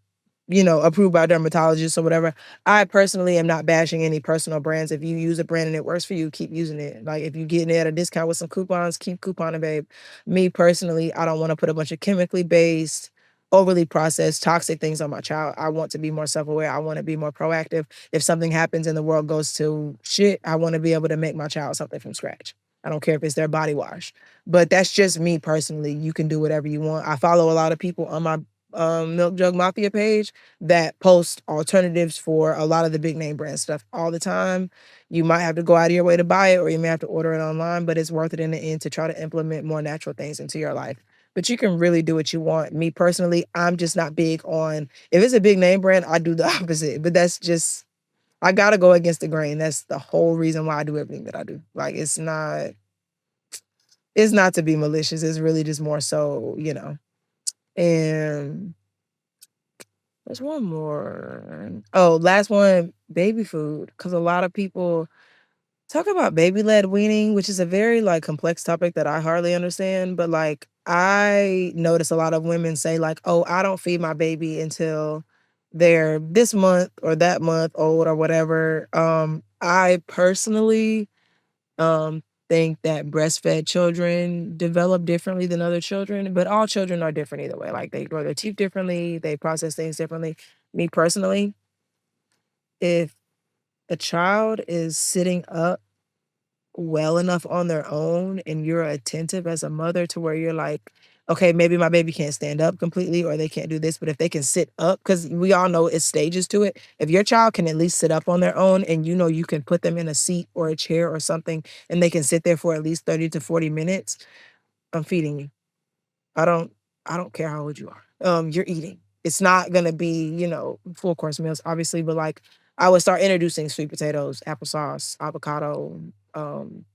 approved by dermatologists or whatever. I personally am not bashing any personal brands. If you use a brand and it works for you, keep using it. Like if you're getting it at a discount with some coupons, keep couponing, babe. Me personally, I don't want to put a bunch of chemically based, overly processed, toxic things on my child. I want to be more self-aware. I want to be more proactive. If something happens and the world goes to shit, I want to be able to make my child something from scratch. I don't care if it's their body wash. But that's just me personally. You can do whatever you want. I follow a lot of people on my Milk Jug Mafia page that post alternatives for a lot of the big name brand stuff all the time. You might have to go out of your way to buy it, or you may have to order it online, but it's worth it in the end to try to implement more natural things into your life. But you can really do what you want. Me personally, I'm just not big on if it's a big name brand, I do the opposite. But that's just I gotta go against the grain. That's the whole reason why I do everything that I do. Like it's not to be malicious. It's really just more so. And there's one more. Oh, last one, baby food. Because a lot of people talk about baby-led weaning, which is a very, like, complex topic that I hardly understand, but, like, I notice a lot of women say, like, "Oh, I don't feed my baby until they're this month or that month old," or whatever. I personally, think that breastfed children develop differently than other children, but all children are different either way. Like, they grow their teeth differently, they process things differently. Me personally, if a child is sitting up well enough on their own and you're attentive as a mother to where you're like, okay, maybe my baby can't stand up completely or they can't do this, but if they can sit up, because we all know it's stages to it. If your child can at least sit up on their own and you can put them in a seat or a chair or something and they can sit there for at least 30 to 40 minutes, I'm feeding you. I don't I don't care how old you are. You're eating. It's not gonna be, full course meals, obviously, but like I would start introducing sweet potatoes, applesauce, avocado, um,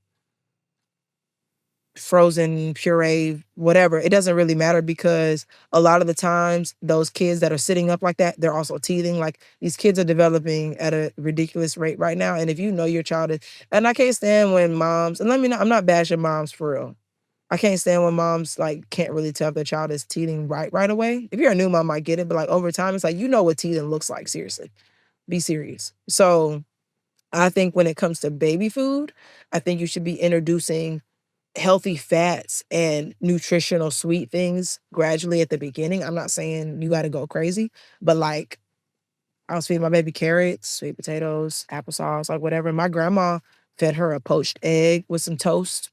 frozen puree, whatever. It doesn't really matter because a lot of the times those kids that are sitting up like that, they're also teething. Like these kids are developing at a ridiculous rate right now. And if you know your child is, and I can't stand when moms, and let me know, I'm not bashing moms for real. I can't stand when moms like can't really tell if their child is teething right away. If you're a new mom, I get it, but like over time, it's like you know what teething looks like. Seriously, be serious. So I think when it comes to baby food, I think you should be introducing healthy fats and nutritional sweet things gradually at the beginning. I'm not saying you got to go crazy, but like I was feeding my baby carrots, sweet potatoes, applesauce, like whatever. My grandma fed her a poached egg with some toast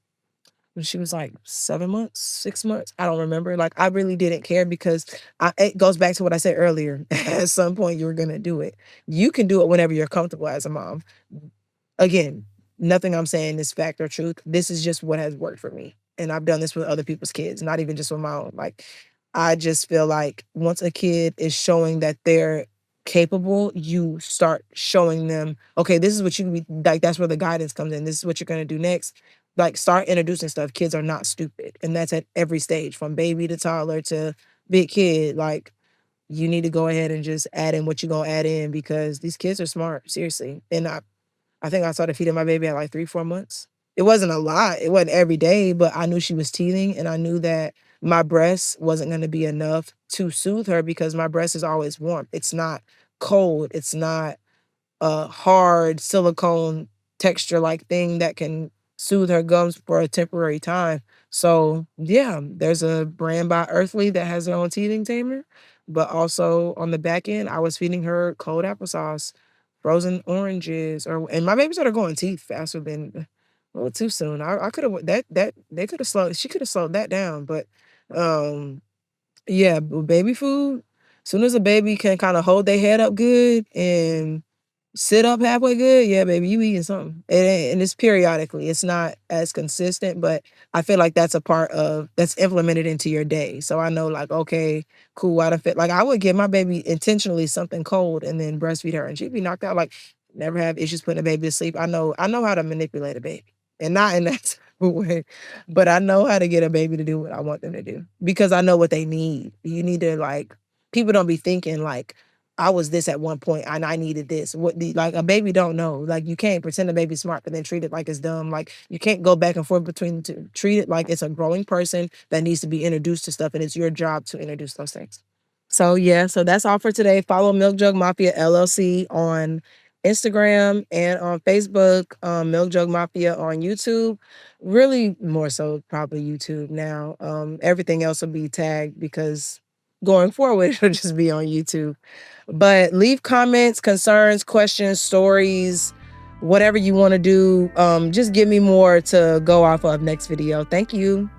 when she was like 7 months, 6 months. I don't remember. Like, I really didn't care because it goes back to what I said earlier. At some point, you're going to do it. You can do it whenever you're comfortable as a mom. Again, nothing I'm saying is fact or truth. This is just what has worked for me. And I've done this with other people's kids, not even just with my own. Like, I just feel like once a kid is showing that they're capable, you start showing them, okay, this is what you be like, that's where the guidance comes in. This is what you're gonna do next. Like, start introducing stuff. Kids are not stupid. And that's at every stage, from baby to toddler to big kid. Like, you need to go ahead and just add in what you're gonna add in because these kids are smart, seriously. And I think I started feeding my baby at like 3, 4 months. It wasn't a lot. It wasn't every day, but I knew she was teething and I knew that my breast wasn't going to be enough to soothe her because my breast is always warm. It's not cold. It's not a hard silicone texture like thing that can soothe her gums for a temporary time. So yeah, there's a brand by Earthly that has their own teething tamer, but also on the back end, I was feeding her cold applesauce, frozen oranges, or and my baby started going teeth faster than a little too soon. I could have that they could have slowed she could have slowed that down, but um yeah, baby food. Soon as a baby can kind of hold their head up good and sit up halfway good, yeah, baby, you eating something. And it's periodically. It's not as consistent, but I feel like that's a part of that's implemented into your day. So I know, like, okay, cool. I don't fit like I would give my baby intentionally something cold and then breastfeed her, and she'd be knocked out. Like, never have issues putting a baby to sleep. I know how to manipulate a baby, and not in that type of way, but I know how to get a baby to do what I want them to do because I know what they need. You need to like people don't be thinking like I was this at one point and I needed this. What the like a baby don't know. Like, you can't pretend a baby's smart but then treat it like it's dumb. Like, you can't go back and forth between the two. Treat it like it's a growing person that needs to be introduced to stuff and it's your job to introduce those things. So yeah, so that's all for today. Follow Milk Jug Mafia LLC on Instagram and on Facebook, Milk Jug Mafia on YouTube. Really more so probably YouTube now. Everything else will be tagged because going forward it'll just be on YouTube. But leave comments, concerns, questions, stories, whatever you want to do. Just give me more to go off of next video. Thank you.